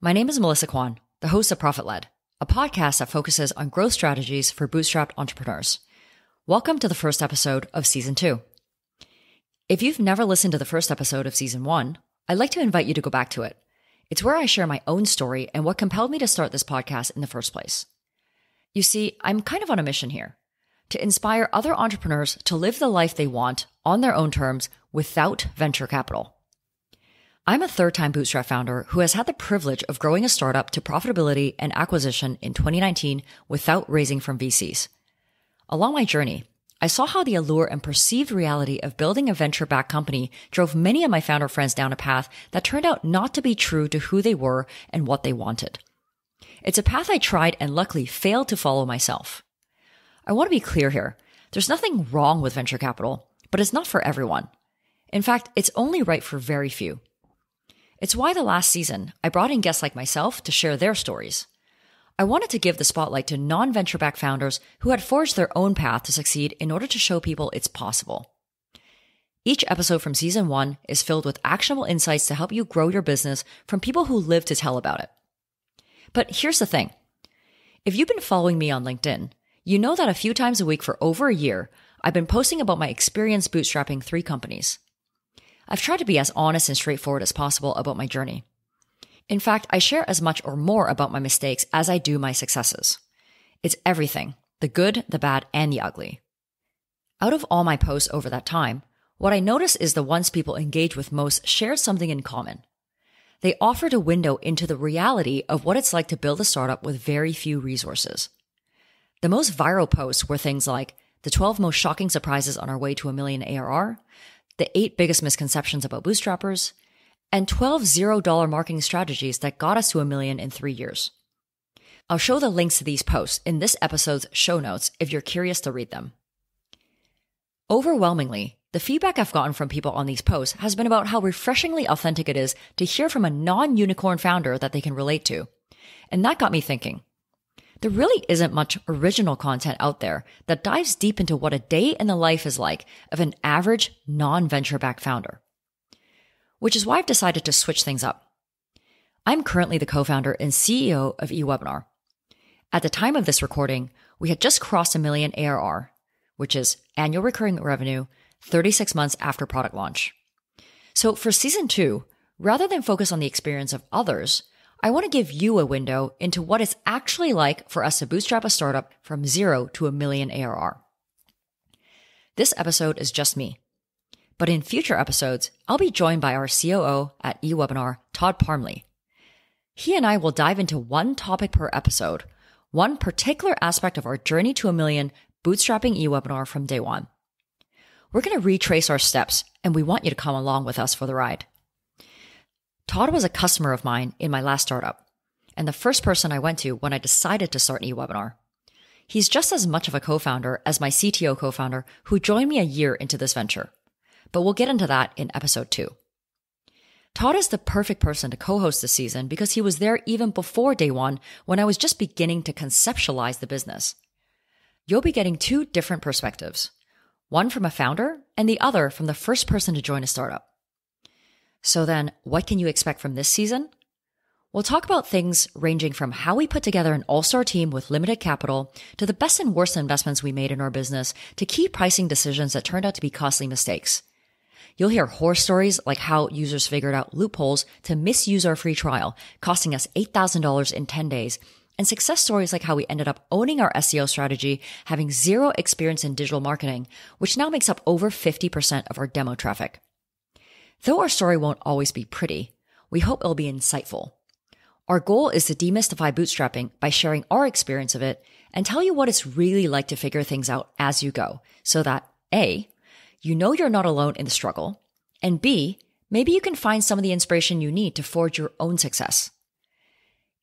My name is Melissa Kwan, the host of Profit Led, a podcast that focuses on growth strategies for bootstrapped entrepreneurs. Welcome to the first episode of Season 2. If you've never listened to the first episode of Season 1, I'd like to invite you to go back to it. It's where I share my own story and what compelled me to start this podcast in the first place. You see, I'm kind of on a mission here, to inspire other entrepreneurs to live the life they want on their own terms without venture capital. I'm a third-time bootstrap founder who has had the privilege of growing a startup to profitability and acquisition in 2019 without raising from VCs. Along my journey, I saw how the allure and perceived reality of building a venture-backed company drove many of my founder friends down a path that turned out not to be true to who they were and what they wanted. It's a path I tried and luckily failed to follow myself. I want to be clear here. There's nothing wrong with venture capital, but it's not for everyone. In fact, it's only right for very few. It's why the last season, I brought in guests like myself to share their stories. I wanted to give the spotlight to non-venture-backed founders who had forged their own path to succeed in order to show people it's possible. Each episode from Season 1 is filled with actionable insights to help you grow your business from people who live to tell about it. But here's the thing. If you've been following me on LinkedIn, you know that a few times a week for over a year, I've been posting about my experience bootstrapping 3 companies. I've tried to be as honest and straightforward as possible about my journey. In fact, I share as much or more about my mistakes as I do my successes. It's everything, the good, the bad, and the ugly. Out of all my posts over that time, what I notice is the ones people engage with most share something in common. They offered a window into the reality of what it's like to build a startup with very few resources. The most viral posts were things like the 12 most shocking surprises on our way to $1 million ARR, the 8 biggest misconceptions about bootstrappers, and 12 $0 marketing strategies that got us to $1 million in 3 years. I'll show the links to these posts in this episode's show notes if you're curious to read them. Overwhelmingly, the feedback I've gotten from people on these posts has been about how refreshingly authentic it is to hear from a non-unicorn founder that they can relate to. And that got me thinking. There really isn't much original content out there that dives deep into what a day in the life is like of an average non-venture-backed founder. Which is why I've decided to switch things up. I'm currently the co-founder and CEO of eWebinar. At the time of this recording, we had just crossed $1 million ARR, which is annual recurring revenue, 36 months after product launch. So for Season 2, rather than focus on the experience of others, I want to give you a window into what it's actually like for us to bootstrap a startup from 0 to $1 million ARR. This episode is just me. But in future episodes, I'll be joined by our COO at eWebinar, Todd Parmley. He and I will dive into one topic per episode, one particular aspect of our journey to $1 million bootstrapping eWebinar from day one. We're going to retrace our steps, and we want you to come along with us for the ride. Todd was a customer of mine in my last startup, and the first person I went to when I decided to start an eWebinar. He's just as much of a co-founder as my CTO co-founder who joined me a year into this venture. But we'll get into that in episode 2. Todd is the perfect person to co-host this season because he was there even before day 1 when I was just beginning to conceptualize the business. You'll be getting 2 different perspectives, one from a founder and the other from the first person to join a startup. So then, what can you expect from this season? We'll talk about things ranging from how we put together an all-star team with limited capital to the best and worst investments we made in our business to key pricing decisions that turned out to be costly mistakes. You'll hear horror stories like how users figured out loopholes to misuse our free trial, costing us $8,000 in 10 days, and success stories like how we ended up owning our SEO strategy, having 0 experience in digital marketing, which now makes up over 50% of our demo traffic. Though our story won't always be pretty, we hope it'll be insightful. Our goal is to demystify bootstrapping by sharing our experience of it and tell you what it's really like to figure things out as you go, so that A, you know you're not alone in the struggle, and B, maybe you can find some of the inspiration you need to forge your own success.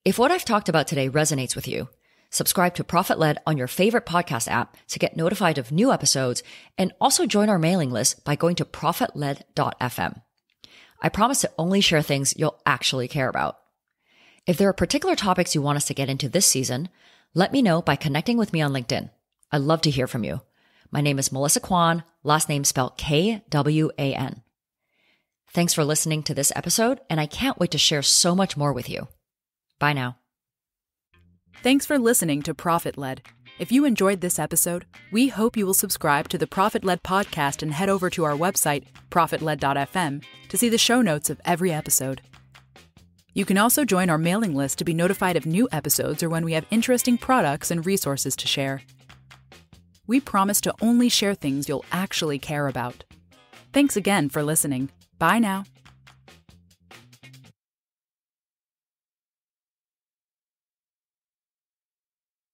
If what I've talked about today resonates with you, subscribe to Profit Led on your favorite podcast app to get notified of new episodes, and also join our mailing list by going to profitled.fm. I promise to only share things you'll actually care about. If there are particular topics you want us to get into this season, let me know by connecting with me on LinkedIn. I'd love to hear from you. My name is Melissa Kwan, last name spelled Kwan. Thanks for listening to this episode, and I can't wait to share so much more with you. Bye now. Thanks for listening to Profit Led. If you enjoyed this episode, we hope you will subscribe to the Profit Led podcast and head over to our website, profitled.fm, to see the show notes of every episode. You can also join our mailing list to be notified of new episodes or when we have interesting products and resources to share. We promise to only share things you'll actually care about. Thanks again for listening. Bye now.